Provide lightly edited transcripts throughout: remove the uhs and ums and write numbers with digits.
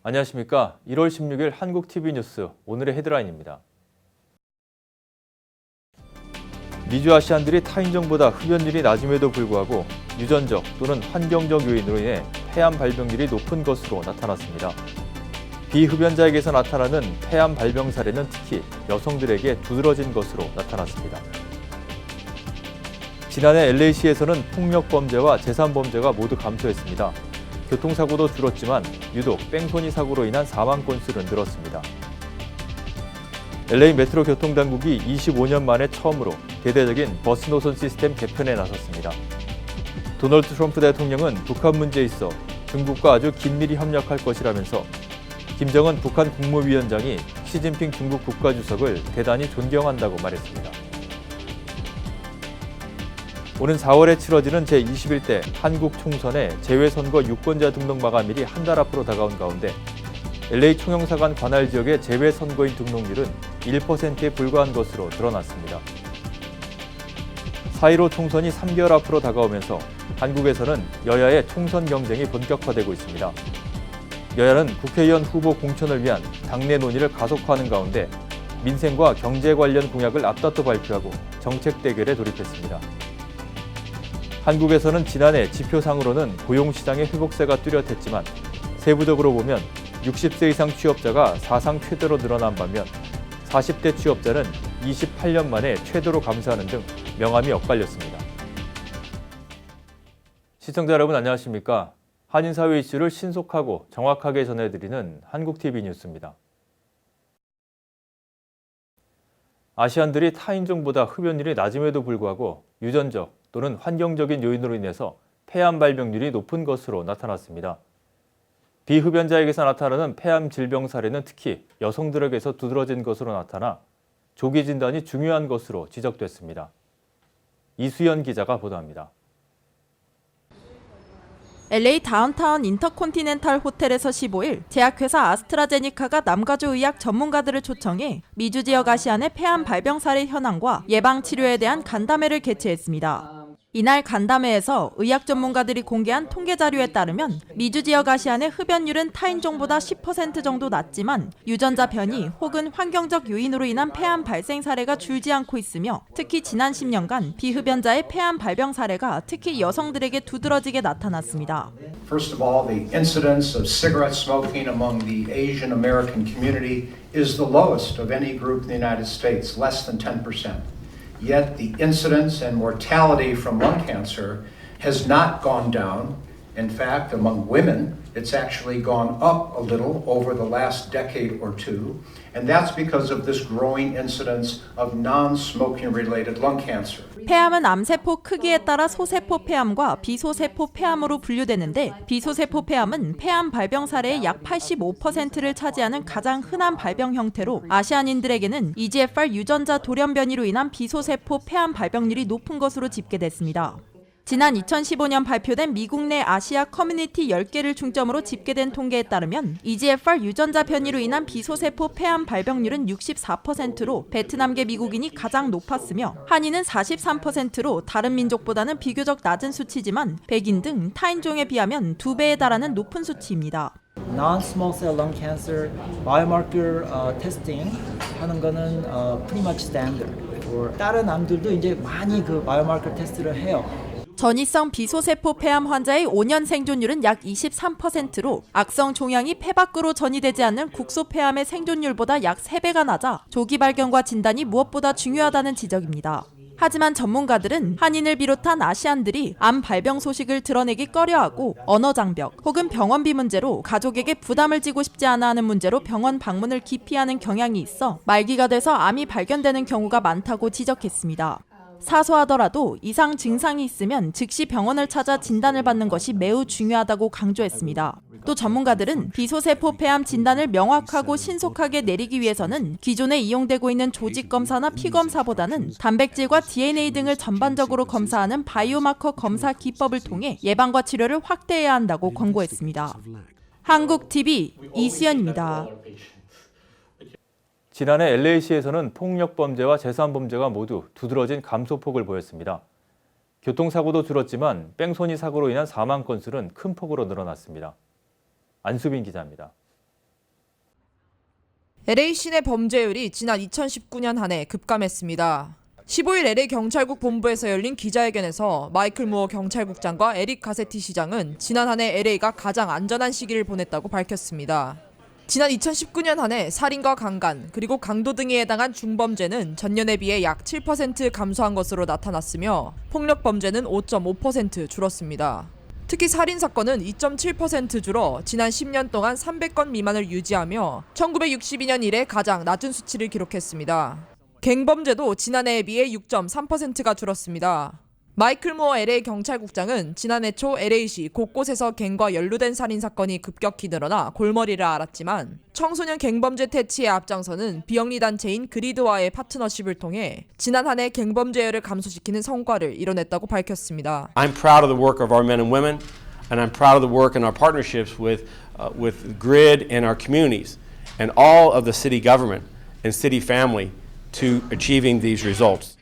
안녕하십니까. 1월 16일 한국TV뉴스 오늘의 헤드라인입니다. 미주 아시안들이 타인종보다 흡연율이 낮음에도 불구하고 유전적 또는 환경적 요인으로 인해 폐암 발병률이 높은 것으로 나타났습니다. 비흡연자에게서 나타나는 폐암 발병 사례는 특히 여성들에게 두드러진 것으로 나타났습니다. 지난해 LA시에서는 폭력범죄와 재산범죄가 모두 감소했습니다. 교통사고도 줄었지만 유독 뺑소니 사고로 인한 사망 건수는 늘었습니다. LA 메트로 교통당국이 25년 만에 처음으로 대대적인 버스 노선 시스템 개편에 나섰습니다. 도널드 트럼프 대통령은 북한 문제에 있어 중국과 아주 긴밀히 협력할 것이라면서 김정은 북한 국무위원장이 시진핑 중국 국가주석을 대단히 존경한다고 말했습니다. 오는 4월에 치러지는 제21대 한국 총선의 재외선거 유권자 등록 마감일이 한 달 앞으로 다가온 가운데 LA 총영사관 관할 지역의 재외선거인 등록률은 1%에 불과한 것으로 드러났습니다. 4.15 총선이 3개월 앞으로 다가오면서 한국에서는 여야의 총선 경쟁이 본격화되고 있습니다. 여야는 국회의원 후보 공천을 위한 당내 논의를 가속화하는 가운데 민생과 경제 관련 공약을 앞다퉈 발표하고 정책 대결에 돌입했습니다. 한국에서는 지난해 지표상으로는 고용시장의 회복세가 뚜렷했지만 세부적으로 보면 60세 이상 취업자가 사상 최대로 늘어난 반면 40대 취업자는 28년 만에 최대로 감소하는 등 명암이 엇갈렸습니다. 시청자 여러분 안녕하십니까? 한인사회 이슈를 신속하고 정확하게 전해드리는 한국TV뉴스입니다. 아시안들이 타인종보다 흡연율이 낮음에도 불구하고 유전적 또는 환경적인 요인으로 인해서 폐암 발병률이 높은 것으로 나타났습니다. 비흡연자에게서 나타나는 폐암 질병 사례는 특히 여성들에게서 두드러진 것으로 나타나 조기 진단이 중요한 것으로 지적됐습니다. 이수연 기자가 보도합니다. LA 다운타운 인터콘티넨탈 호텔에서 15일 제약회사 아스트라제니카가 남가주 의학 전문가들을 초청해 미주 지역 아시안의 폐암 발병 사례 현황과 예방 치료에 대한 간담회를 개최했습니다. 이날 간담회에서 의학 전문가들이 공개한 통계 자료에 따르면 미주 지역 아시안의 흡연율은 타인종보다 10% 정도 낮지만 유전자 변이 혹은 환경적 요인으로 인한 폐암 발생 사례가 줄지 않고 있으며 특히 지난 10년간 비흡연자의 폐암 발병 사례가 특히 여성들에게 두드러지게 나타났습니다. First of all, the incidence of cigarette smoking among the Asian American community is the lowest of any group in the United States, less than 10%. Yet the incidence and mortality from lung cancer has not gone down. In fact, among women, it's actually gone up a little over the last decade or two, and that's because of this growing incidence of non-smoking related lung cancer. 폐암은 암세포 크기에 따라 소세포 폐암과 비소세포 폐암으로 분류되는데 비소세포 폐암은 폐암 발병 사례의 약 85%를 차지하는 가장 흔한 발병 형태로 아시안인들에게는 EGFR 유전자 돌연 변이로 인한 비소세포 폐암 발병률이 높은 것으로 집계됐습니다. 지난 2015년 발표된 미국 내 아시아 커뮤니티 10개를 중점으로 집계된 통계에 따르면 EGFR 유전자 변이로 인한 비소세포 폐암 발병률은 64%로 베트남계 미국인이 가장 높았으며 한인은 43%로 다른 민족보다는 비교적 낮은 수치지만 백인 등 타인종에 비하면 2배에 달하는 높은 수치입니다. Non-small cell lung cancer biomarker testing 하는 거는 pretty much standard. 다른 암들도 이제 많이 그 biomarker 테스트를 해요. 전이성 비소세포 폐암 환자의 5년 생존율은 약 23%로 악성 종양이 폐 밖으로 전이되지 않는 국소폐암의 생존율보다 약 3배가 낮아 조기 발견과 진단이 무엇보다 중요하다는 지적입니다. 하지만 전문가들은 한인을 비롯한 아시안들이 암 발병 소식을 드러내기 꺼려하고 언어 장벽 혹은 병원비 문제로 가족에게 부담을 지고 싶지 않아 하는 문제로 병원 방문을 기피하는 경향이 있어 말기가 돼서 암이 발견되는 경우가 많다고 지적했습니다. 사소하더라도 이상 증상이 있으면 즉시 병원을 찾아 진단을 받는 것이 매우 중요하다고 강조했습니다. 또 전문가들은 비소세포 폐암 진단을 명확하고 신속하게 내리기 위해서는 기존에 이용되고 있는 조직 검사나 피 검사보다는 단백질과 DNA 등을 전반적으로 검사하는 바이오마커 검사 기법을 통해 예방과 치료를 확대해야 한다고 권고했습니다. 한국TV 이수연입니다. 지난해 LA시에서는 폭력범죄와 재산범죄가 모두 두드러진 감소폭을 보였습니다. 교통사고도 줄었지만 뺑소니 사고로 인한 사망 건수는 큰 폭으로 늘어났습니다. 안수빈 기자입니다. LA 시내 범죄율이 지난 2019년 한 해 급감했습니다. 15일 LA 경찰국 본부에서 열린 기자회견에서 마이클 무어 경찰국장과 에릭 가세티 시장은 지난 한 해 LA가 가장 안전한 시기를 보냈다고 밝혔습니다. 지난 2019년 한 해 살인과 강간, 그리고 강도 등에 해당한 중범죄는 전년에 비해 약 7% 감소한 것으로 나타났으며 폭력 범죄는 5.5% 줄었습니다. 특히 살인 사건은 2.7% 줄어 지난 10년 동안 300건 미만을 유지하며 1962년 이래 가장 낮은 수치를 기록했습니다. 갱범죄도 지난해에 비해 6.3%가 줄었습니다. 마이클 무어 LA 경찰국장은 지난해 초 LA시 곳곳에서 갱과 연루된 살인 사건이 급격히 늘어나 골머리를 앓았지만 청소년 갱범죄 퇴치에 앞장서는 비영리 단체인 그리드와의 파트너십을 통해 지난 한 해 갱범죄율을 감소시키는 성과를 이뤄냈다고 밝혔습니다. I'm proud of the work of our men and women, and I'm proud of the work in our partnerships with GRID and our communities, and all of the city government and city family to achieving these results.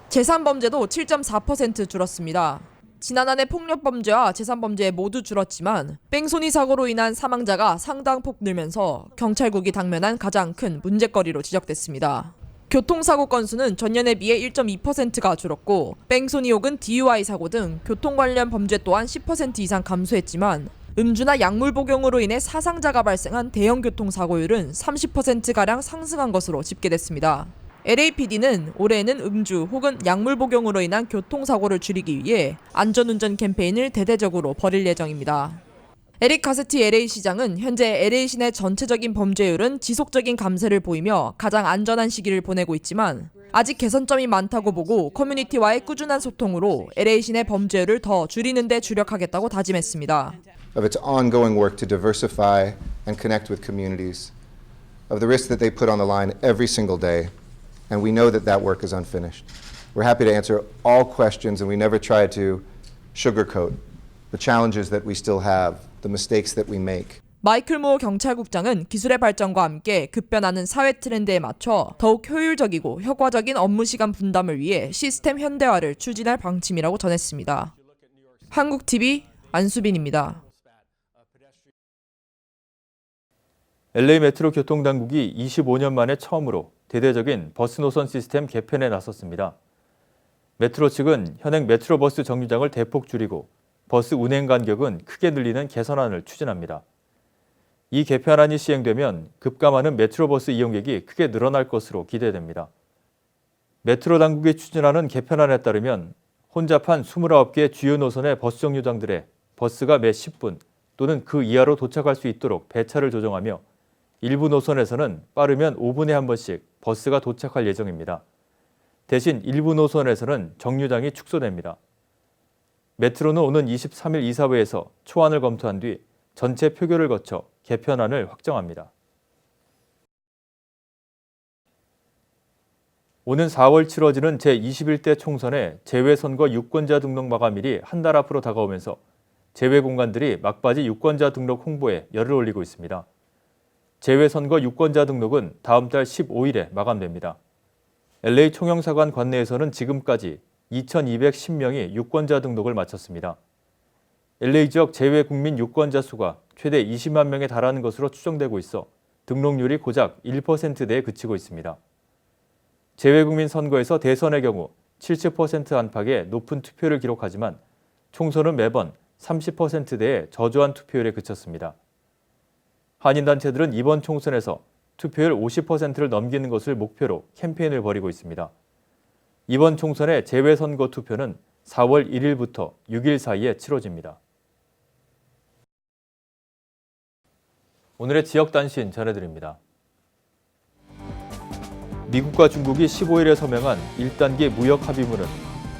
재산범죄도 7.4% 줄었습니다. 지난 한 해 폭력범죄와 재산범죄 모두 줄었지만 뺑소니 사고로 인한 사망자가 상당폭 늘면서 경찰국이 당면한 가장 큰 문제거리로 지적됐습니다. 교통사고 건수는 전년에 비해 1.2%가 줄었고 뺑소니 혹은 DUI 사고 등 교통 관련 범죄 또한 10% 이상 감소했지만 음주나 약물 복용으로 인해 사상자가 발생한 대형 교통사고율은 30%가량 상승한 것으로 집계됐습니다. LAPD는 올해에는 음주 혹은 약물 복용으로 인한 교통사고를 줄이기 위해 안전운전 캠페인을 대대적으로 벌일 예정입니다. 에릭 가세티 LA 시장은 현재 LA 시내 전체적인 범죄율은 지속적인 감쇄를 보이며 가장 안전한 시기를 보내고 있지만 아직 개선점이 많다고 보고 커뮤니티와의 꾸준한 소통으로 LA 시내 범죄율을 더 줄이는 데 주력하겠다고 다짐했습니다. Of its ongoing work to diversify and connect with communities, of the risks that they put on the line every single day. And we know that that work is unfinished. We're happy to answer all questions, and we never try to sugarcoat the challenges that we still have, the mistakes that we make. 마이클 무어 경찰국장은 기술의 발전과 함께 급변하는 사회 트렌드에 맞춰 더욱 효율적이고 효과적인 업무 시간 분담을 위해 시스템 현대화를 추진할 방침이라고 전했습니다. 한국TV 안수빈입니다. LA 메트로 교통당국이 25년 만에 처음으로 대대적인 버스 노선 시스템 개편에 나섰습니다. 메트로 측은 현행 메트로버스 정류장을 대폭 줄이고 버스 운행 간격은 크게 늘리는 개선안을 추진합니다. 이 개편안이 시행되면 급감하는 메트로버스 이용객이 크게 늘어날 것으로 기대됩니다. 메트로 당국이 추진하는 개편안에 따르면 혼잡한 29개 주요 노선의 버스 정류장들에 버스가 매 10분 또는 그 이하로 도착할 수 있도록 배차를 조정하며 일부 노선에서는 빠르면 5분에 한 번씩 버스가 도착할 예정입니다. 대신 일부 노선에서는 정류장이 축소됩니다. 메트로는 오는 23일 이사회에서 초안을 검토한 뒤 전체 표결을 거쳐 개편안을 확정합니다. 오는 4월 치러지는 제21대 총선의 재외선거 유권자 등록 마감일이 한 달 앞으로 다가오면서 재외공관들이 막바지 유권자 등록 홍보에 열을 올리고 있습니다. 재외선거 유권자 등록은 다음 달 15일에 마감됩니다. LA 총영사관 관내에서는 지금까지 2,210명이 유권자 등록을 마쳤습니다. LA 지역 재외국민 유권자 수가 최대 20만 명에 달하는 것으로 추정되고 있어 등록률이 고작 1%대에 그치고 있습니다. 재외국민 선거에서 대선의 경우 70% 안팎의 높은 투표를 기록하지만 총선은 매번 30%대의 저조한 투표율에 그쳤습니다. 한인단체들은 이번 총선에서 투표율 50%를 넘기는 것을 목표로 캠페인을 벌이고 있습니다. 이번 총선의 재외선거 투표는 4월 1일부터 6일 사이에 치러집니다. 오늘의 지역 단신 전해드립니다. 미국과 중국이 15일에 서명한 1단계 무역 합의문은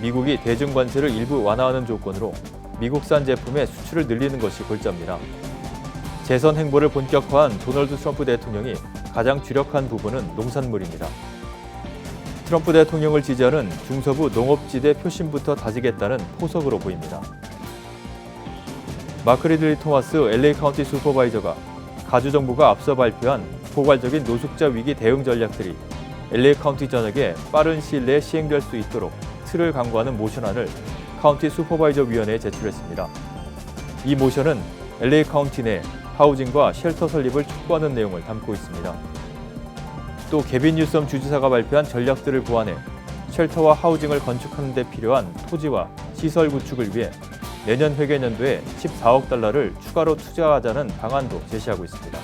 미국이 대중 관세를 일부 완화하는 조건으로 미국산 제품의 수출을 늘리는 것이 골자입니다. 재선 행보를 본격화한 도널드 트럼프 대통령이 가장 주력한 부분은 농산물입니다. 트럼프 대통령을 지지하는 중서부 농업지대 표심부터 다지겠다는 포석으로 보입니다. 마크 리들리 토마스 LA 카운티 슈퍼바이저가 가주정부가 앞서 발표한 포괄적인 노숙자 위기 대응 전략들이 LA 카운티 전역에 빠른 시일 내에 시행될 수 있도록 틀을 강구하는 모션안을 카운티 슈퍼바이저 위원회에 제출했습니다. 이 모션은 LA 카운티 내 하우징과 쉘터 설립을 촉구하는 내용을 담고 있습니다. 또 개빈 뉴섬 주지사가 발표한 전략들을 보완해 쉘터와 하우징을 건축하는 데 필요한 토지와 시설 구축을 위해 내년 회계년도에 14억 달러를 추가로 투자하자는 방안도 제시하고 있습니다.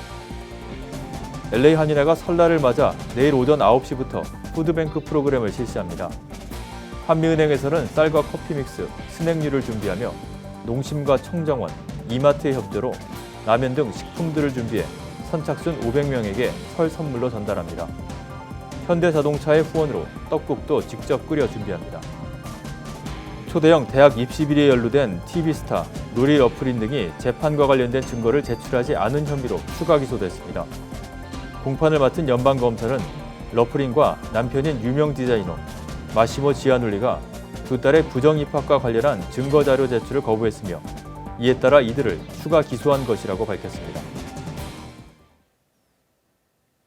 LA 한인회가 설날을 맞아 내일 오전 9시부터 푸드뱅크 프로그램을 실시합니다. 한미은행에서는 쌀과 커피 믹스, 스낵류를 준비하며 농심과 청정원, 이마트의 협조로 라면 등 식품들을 준비해 선착순 500명에게 설 선물로 전달합니다. 현대자동차의 후원으로 떡국도 직접 끓여 준비합니다. 초대형 대학 입시 비리에 연루된 TV스타, 로리 러플린 등이 재판과 관련된 증거를 제출하지 않은 혐의로 추가 기소됐습니다. 공판을 맡은 연방검사는 러플린과 남편인 유명 디자이너 마시모 지아눌리가 두 딸의 부정 입학과 관련한 증거 자료 제출을 거부했으며 이에 따라 이들을 추가 기소한 것이라고 밝혔습니다.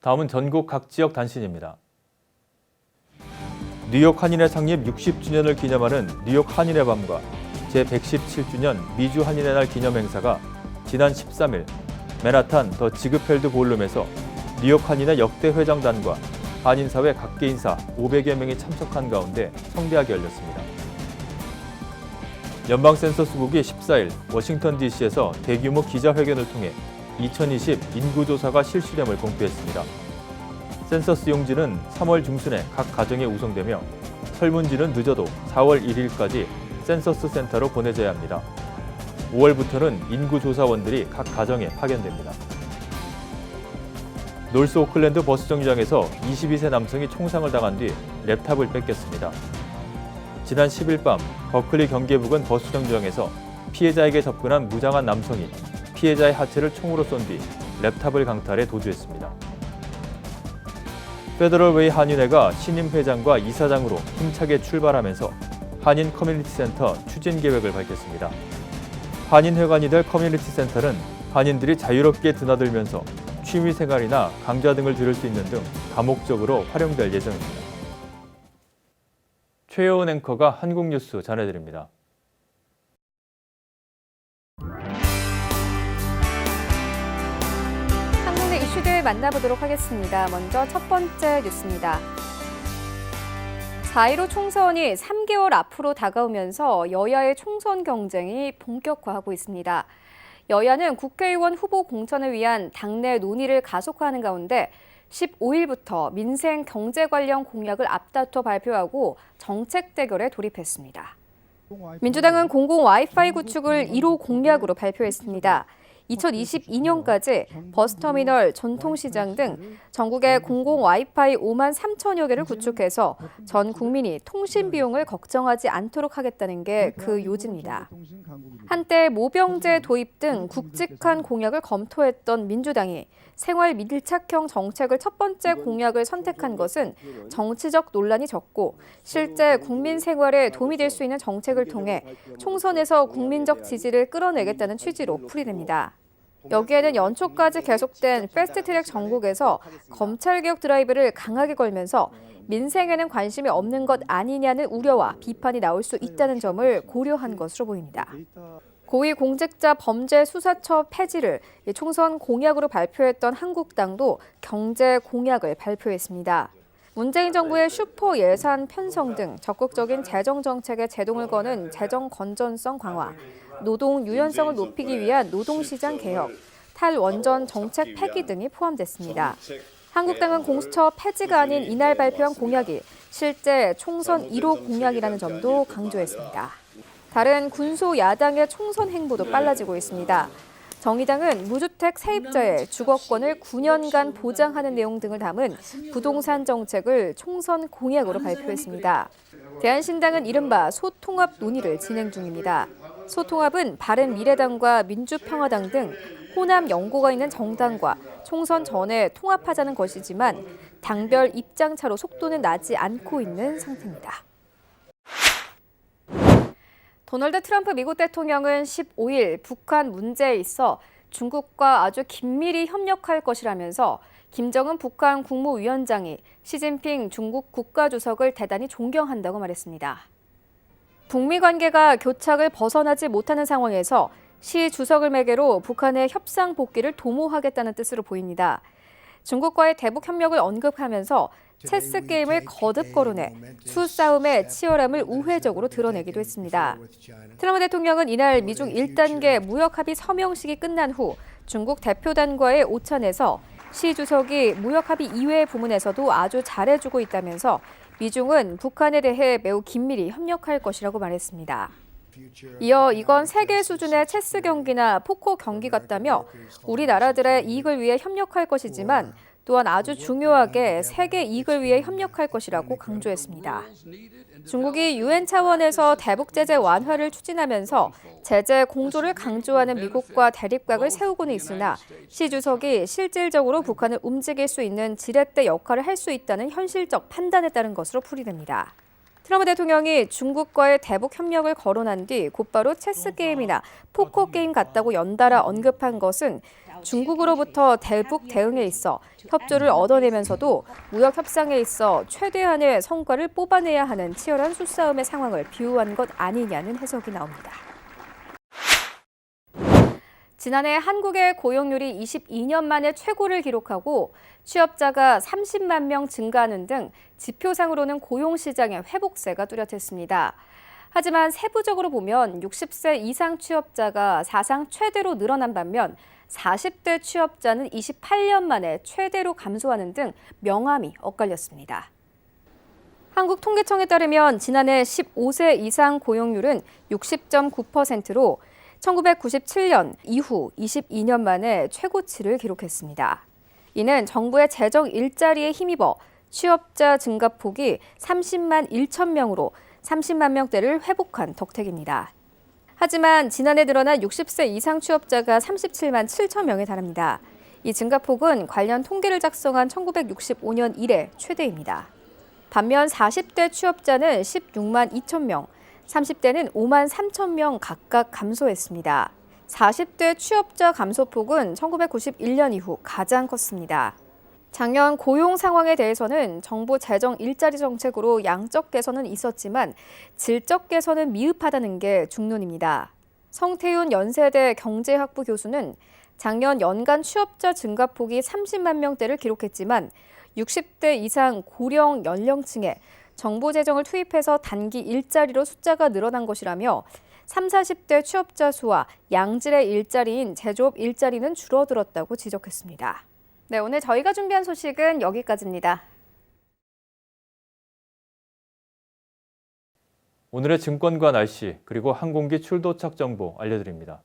다음은 전국 각 지역 단신입니다. 뉴욕 한인회 창립 60주년을 기념하는 뉴욕 한인회 밤과 제117주년 미주 한인회 날 기념 행사가 지난 13일 맨하탄 더 지그펠드 볼룸에서 뉴욕 한인회 역대 회장단과 한인사회 각계 인사 500여 명이 참석한 가운데 성대하게 열렸습니다. 연방센서스국이 14일 워싱턴 DC에서 대규모 기자회견을 통해 2020 인구조사가 실시됨을 공표했습니다. 센서스 용지는 3월 중순에 각 가정에 우송되며 설문지는 늦어도 4월 1일까지 센서스 센터로 보내져야 합니다. 5월부터는 인구조사원들이 각 가정에 파견됩니다. 놀스 오클랜드 버스 정류장에서 22세 남성이 총상을 당한 뒤 랩탑을 뺏겼습니다. 지난 10일 밤 버클리 경계 부근 버스 정류장에서 피해자에게 접근한 무장한 남성이 피해자의 하체를 총으로 쏜 뒤 랩탑을 강탈해 도주했습니다. 페더럴웨이 한인회가 신임 회장과 이사장으로 힘차게 출발하면서 한인 커뮤니티 센터 추진 계획을 밝혔습니다. 한인회관이 될 커뮤니티 센터는 한인들이 자유롭게 드나들면서 취미생활이나 강좌 등을 들을 수 있는 등 다목적으로 활용될 예정입니다. 최여은 앵커가 한국 뉴스 전해드립니다. 한국내 이슈들 만나보도록 하겠습니다. 먼저 첫 번째 뉴스입니다. 4.15 총선이 3개월 앞으로 다가오면서 여야의 총선 경쟁이 본격화하고 있습니다. 여야는 국회의원 후보 공천을 위한 당내 논의를 가속화하는 가운데 15일부터 민생 경제 관련 공약을 앞다퉈 발표하고 정책 대결에 돌입했습니다. 민주당은 공공 와이파이 구축을 1호 공약으로 발표했습니다. 2022년까지 버스터미널, 전통시장 등 전국에 공공 와이파이 5만 3천여 개를 구축해서 전 국민이 통신 비용을 걱정하지 않도록 하겠다는 게 그 요지입니다. 한때 모병제 도입 등 굵직한 공약을 검토했던 민주당이 생활 밀착형 정책을 첫 번째 공약을 선택한 것은 정치적 논란이 적고 실제 국민 생활에 도움이 될 수 있는 정책을 통해 총선에서 국민적 지지를 끌어내겠다는 취지로 풀이됩니다. 여기에는 연초까지 계속된 패스트트랙 정국에서 검찰개혁 드라이브를 강하게 걸면서 민생에는 관심이 없는 것 아니냐는 우려와 비판이 나올 수 있다는 점을 고려한 것으로 보입니다. 고위공직자 범죄수사처 폐지를 총선 공약으로 발표했던 한국당도 경제 공약을 발표했습니다. 문재인 정부의 슈퍼 예산 편성 등 적극적인 재정 정책에 제동을 거는 재정 건전성 강화, 노동 유연성을 높이기 위한 노동시장 개혁, 탈원전 정책 폐기 등이 포함됐습니다. 한국당은 공수처 폐지가 아닌 이날 발표한 공약이 실제 총선 1호 공약이라는 점도 강조했습니다. 다른 군소 야당의 총선 행보도 빨라지고 있습니다. 정의당은 무주택 세입자의 주거권을 9년간 보장하는 내용 등을 담은 부동산 정책을 총선 공약으로 발표했습니다. 대한신당은 이른바 소통합 논의를 진행 중입니다. 소통합은 바른미래당과 민주평화당 등 호남 연고가 있는 정당과 총선 전에 통합하자는 것이지만 당별 입장차로 속도는 나지 않고 있는 상태입니다. 도널드 트럼프 미국 대통령은 15일 북한 문제에 있어 중국과 아주 긴밀히 협력할 것이라면서 김정은 북한 국무위원장이 시진핑 중국 국가주석을 대단히 존경한다고 말했습니다. 북미 관계가 교착을 벗어나지 못하는 상황에서 시 주석을 매개로 북한의 협상 복귀를 도모하겠다는 뜻으로 보입니다. 중국과의 대북 협력을 언급하면서 체스 게임을 거듭 거론해 수싸움의 치열함을 우회적으로 드러내기도 했습니다. 트럼프 대통령은 이날 미중 1단계 무역 합의 서명식이 끝난 후 중국 대표단과의 오찬에서 시 주석이 무역 합의 이외의 부문에서도 아주 잘해주고 있다면서 미중은 북한에 대해 매우 긴밀히 협력할 것이라고 말했습니다. 이어 이건 세계 수준의 체스 경기나 포커 경기 같다며 우리나라들의 이익을 위해 협력할 것이지만 또한 아주 중요하게 세계 이익을 위해 협력할 것이라고 강조했습니다. 중국이 유엔 차원에서 대북 제재 완화를 추진하면서 제재 공조를 강조하는 미국과 대립각을 세우고는 있으나 시 주석이 실질적으로 북한을 움직일 수 있는 지렛대 역할을 할 수 있다는 현실적 판단에 따른 것으로 풀이됩니다. 트럼프 대통령이 중국과의 대북 협력을 거론한 뒤 곧바로 체스 게임이나 포커 게임 같다고 연달아 언급한 것은 중국으로부터 대북 대응에 있어 협조를 얻어내면서도 무역 협상에 있어 최대한의 성과를 뽑아내야 하는 치열한 수싸움의 상황을 비유한 것 아니냐는 해석이 나옵니다. 지난해 한국의 고용률이 22년 만에 최고를 기록하고 취업자가 30만 명 증가하는 등 지표상으로는 고용시장의 회복세가 뚜렷했습니다. 하지만 세부적으로 보면 60세 이상 취업자가 사상 최대로 늘어난 반면 40대 취업자는 28년 만에 최대로 감소하는 등 명암이 엇갈렸습니다. 한국통계청에 따르면 지난해 15세 이상 고용률은 60.9%로 1997년 이후 22년 만에 최고치를 기록했습니다. 이는 정부의 재정 일자리에 힘입어 취업자 증가폭이 30만 1천 명으로 30만 명대를 회복한 덕택입니다. 하지만 지난해 늘어난 60세 이상 취업자가 37만 7천 명에 달합니다. 이 증가폭은 관련 통계를 작성한 1965년 이래 최대입니다. 반면 40대 취업자는 16만 2천 명, 30대는 5만 3천 명 각각 감소했습니다. 40대 취업자 감소폭은 1991년 이후 가장 컸습니다. 작년 고용 상황에 대해서는 정부 재정 일자리 정책으로 양적 개선은 있었지만 질적 개선은 미흡하다는 게 중론입니다. 성태윤 연세대 경제학부 교수는 작년 연간 취업자 증가폭이 30만 명대를 기록했지만 60대 이상 고령 연령층에 정부 재정을 투입해서 단기 일자리로 숫자가 늘어난 것이라며 30, 40대 취업자 수와 양질의 일자리인 제조업 일자리는 줄어들었다고 지적했습니다. 네, 오늘 저희가 준비한 소식은 여기까지입니다. 오늘의 증권과 날씨 그리고 항공기 출도착 정보 알려드립니다.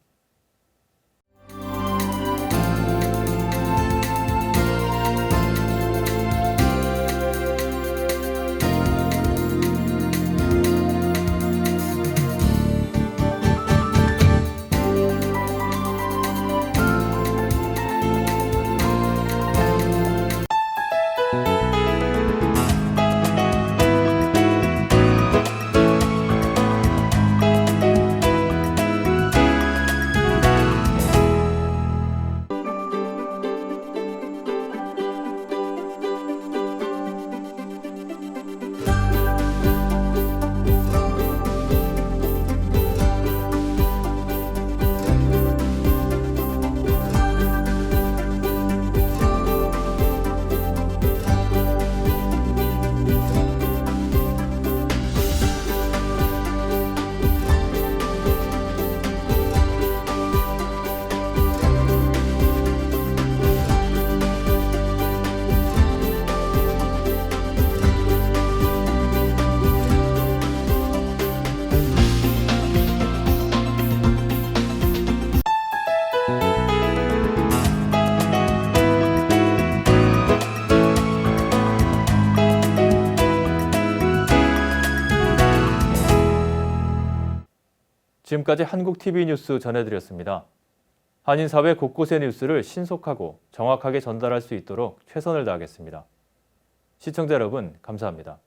지금까지 한국TV 뉴스 전해드렸습니다. 한인사회 곳곳의 뉴스를 신속하고 정확하게 전달할 수 있도록 최선을 다하겠습니다. 시청자 여러분, 감사합니다.